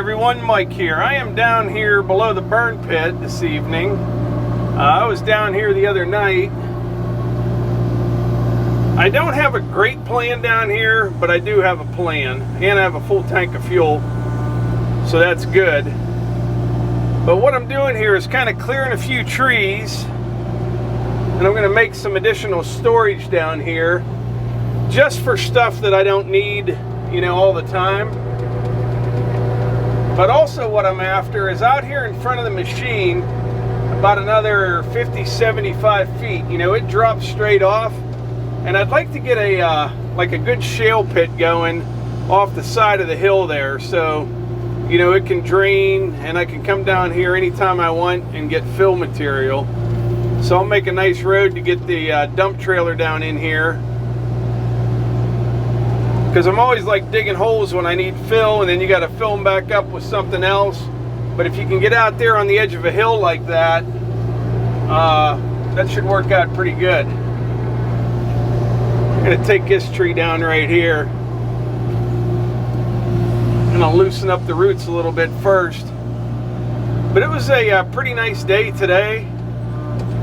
everyone, Mike here. I am down here below the burn pit this evening. I was down here the other night. I don't have a great plan down here, but I do have a plan, and I have a full tank of fuel, so that's good. But what I'm doing here is kind of clearing a few trees, and I'm going to make some additional storage down here just for stuff that I don't need, you know, all the time. But also what I'm after is out here in front of the machine, about another 50-75 feet. You know, it drops straight off, and I'd like to get a like a good shale pit going off the side of the hill there, so you know it can drain, and I can come down here anytime I want and get fill material. So I'll make a nice road to get the dump trailer down in here, because I'm always like digging holes when I need fill, and then you got to fill them back up with something else. But if you can get out there on the edge of a hill like that, that should work out pretty good. I'm going to take this tree down right here, and I'll loosen up the roots a little bit first. But it was a pretty nice day today.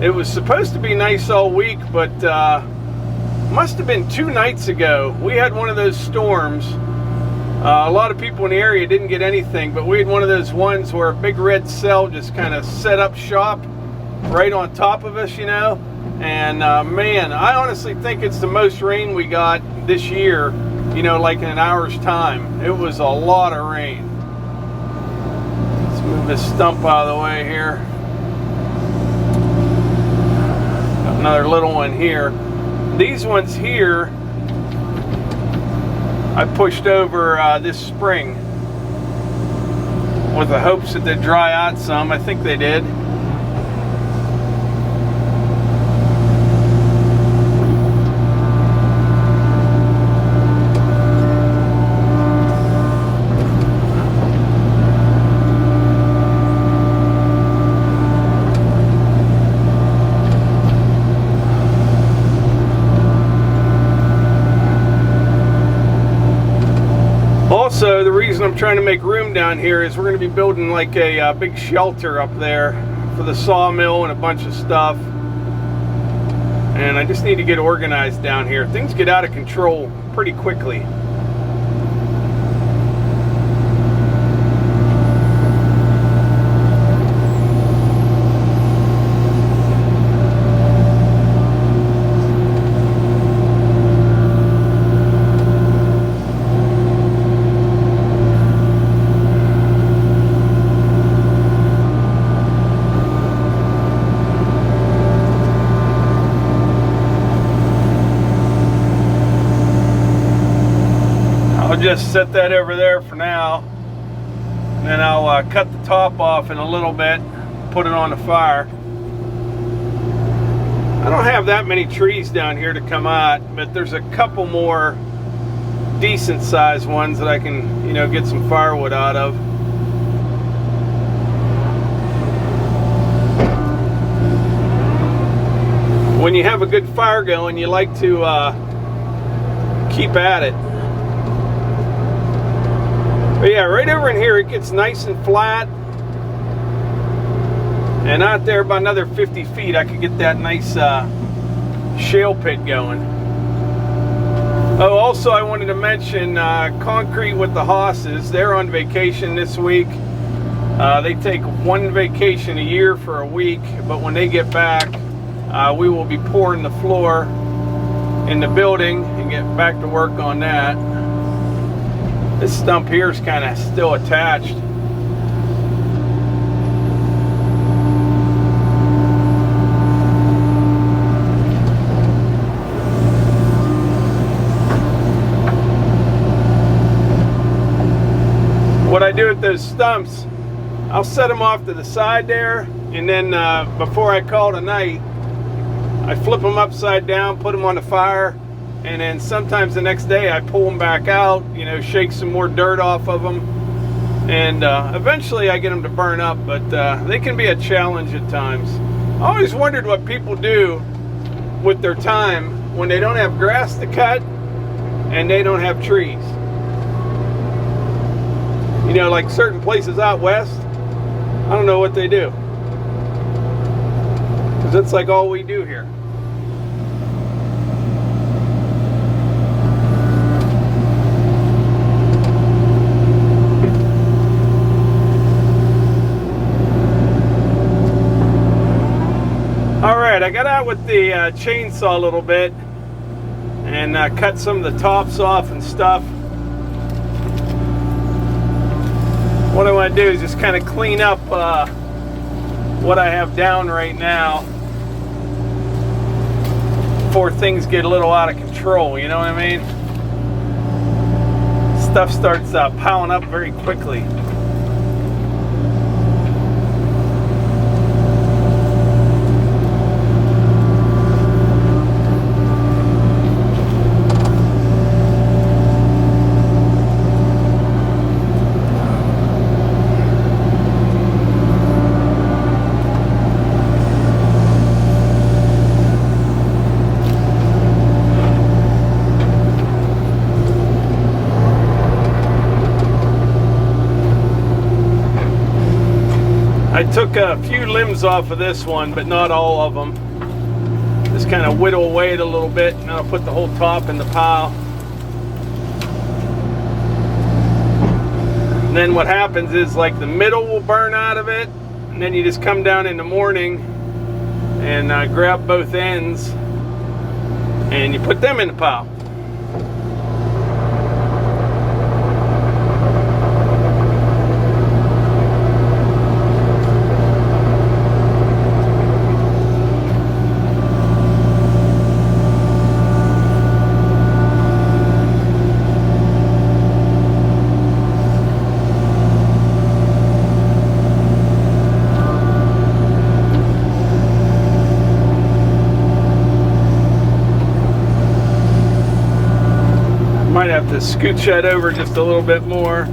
It was supposed to be nice all week, but must have been 2 nights ago. We had one of those storms. A lot of people in the area didn't get anything, but we had one of those ones where a big red cell just kind of set up shop right on top of us, you know. And man, I honestly think it's the most rain we got this year, you know, like in an hour's time. It was a lot of rain. Let's move this stump out of the way here. Got another little one here. These ones here, I pushed over this spring with the hopes that they'd dry out some. I think they did. Also, the reason I'm trying to make room down here is we're going to be building like a big shelter up there for the sawmill and a bunch of stuff. And I just need to get organized down here. Things get out of control pretty quickly. Just set that over there for now, and then I'll cut the top off in a little bit, put it on the fire. I don't have that many trees down here to come out, but there's a couple more decent sized ones that I can, you know, get some firewood out of. When you have a good fire going, you like to keep at it. But yeah, right over in here it gets nice and flat, and out there by another 50 feet I could get that nice shale pit going. Oh, also I wanted to mention Concrete with the Hosses. They're on vacation this week. They take 1 vacation a year for a week, but when they get back we will be pouring the floor in the building and get back to work on that. This stump here is kind of still attached. What I do with those stumps, I'll set them off to the side there, and then before I call it a night, I flip them upside down, put them on the fire, and then sometimes the next day I pull them back out, you know, shake some more dirt off of them, and eventually I get them to burn up, but they can be a challenge at times. I always wondered what people do with their time when they don't have grass to cut and they don't have trees. You You know, like certain places out west, I don't know what they do. Because that's like all we do here. Alright, I got out with the chainsaw a little bit and cut some of the tops off and stuff. What I want to do is just kind of clean up what I have down right now before things get a little out of control, you know what I mean? Stuff starts piling up very quickly. I took a few limbs off of this one, but not all of them. Just kind of whittle away it a little bit, and I'll put the whole top in the pile. And then what happens is, like, the middle will burn out of it, and then you just come down in the morning and grab both ends and you put them in the pile. Might have to scooch that over just a little bit more.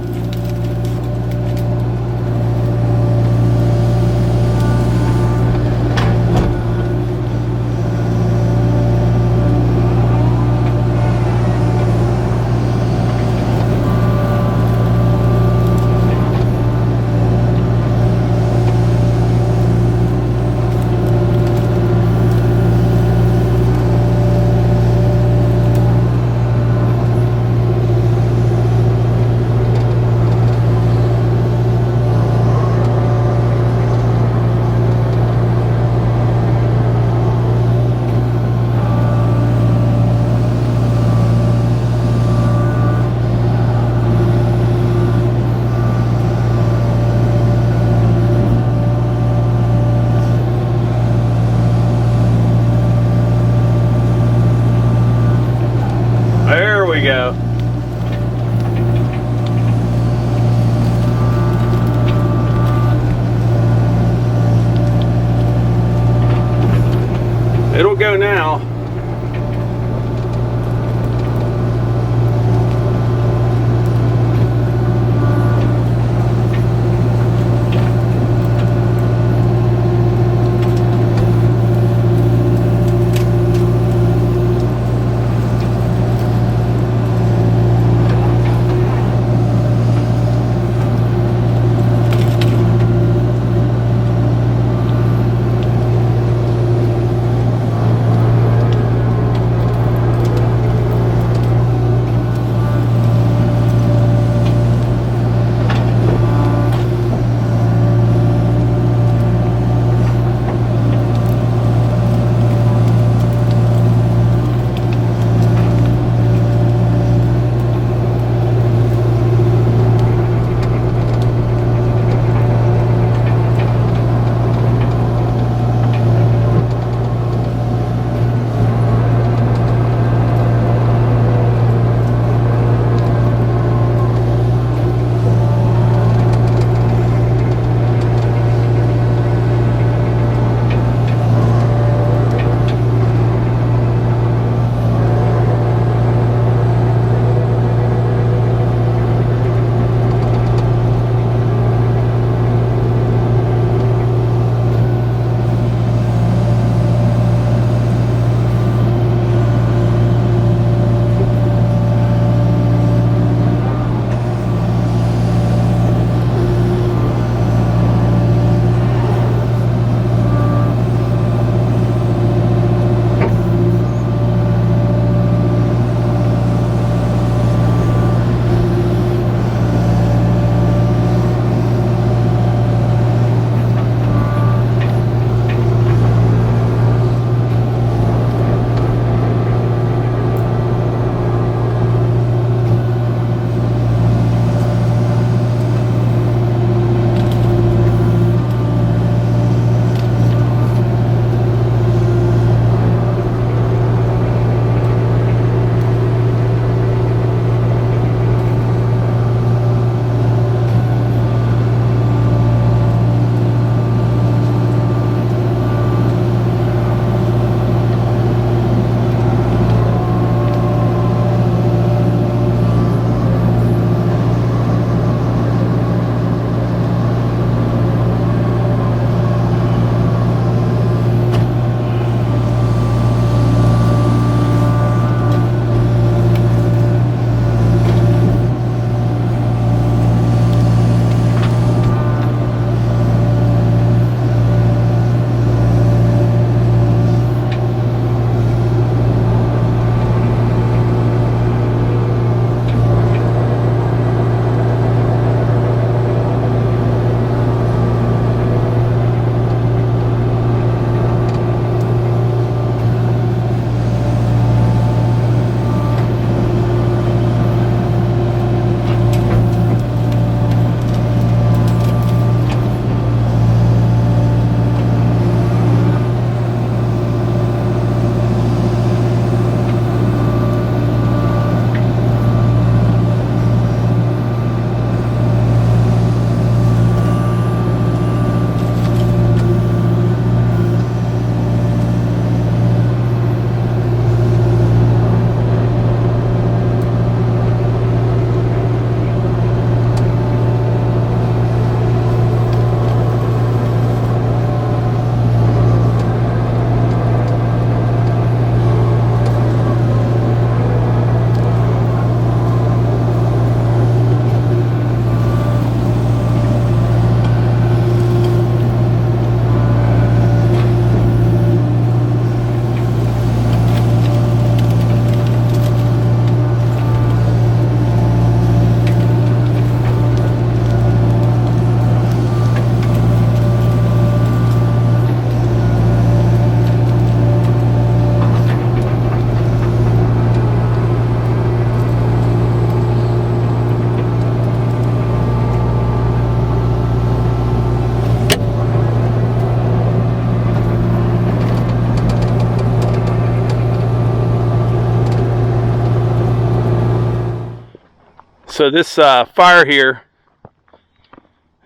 So this fire here,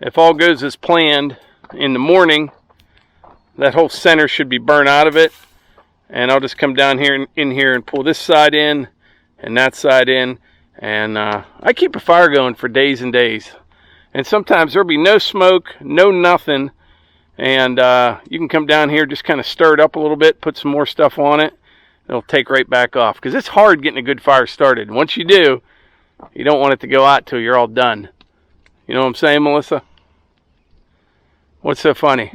if all goes as planned in the morning, that whole center should be burnt out of it. And I'll just come down here in here and pull this side in and that side in. And I keep a fire going for days and days. And sometimes there'll be no smoke, no nothing. And you can come down here, just kind of stir it up a little bit, put some more stuff on it. It'll take right back off. Because it's hard getting a good fire started. Once you do, you don't want it to go out till you're all done. You know what I'm saying, Melissa? What's so funny?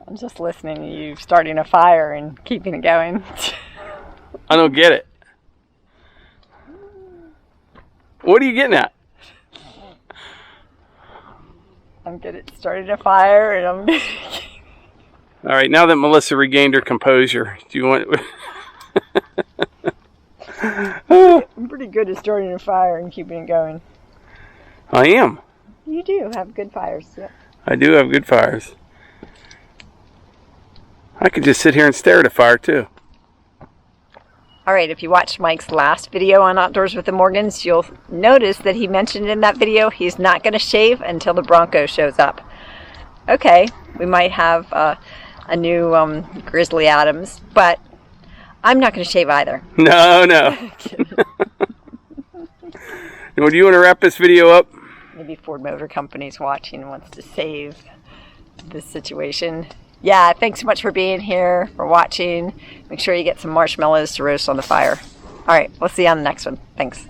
I'm just listening to you starting a fire and keeping it going. I don't get it. What are you getting at? I'm good at starting a fire, and I'm... All right, now that Melissa regained her composure, do you want... I'm pretty good at starting a fire and keeping it going. I am. You do have good fires, yeah. I do have good fires. I could just sit here and stare at a fire, too. All right, if you watched Mike's last video on Outdoors with the Morgans, you'll notice that he mentioned in that video he's not going to shave until the Bronco shows up. Okay, we might have a new Grizzly Adams, but I'm not going to shave either. No, no. Well, do you want to wrap this video up? Maybe Ford Motor Company's watching and wants to save this situation. Yeah, thanks so much for being here, for watching. Make sure you get some marshmallows to roast on the fire. All right, we'll see you on the next one. Thanks.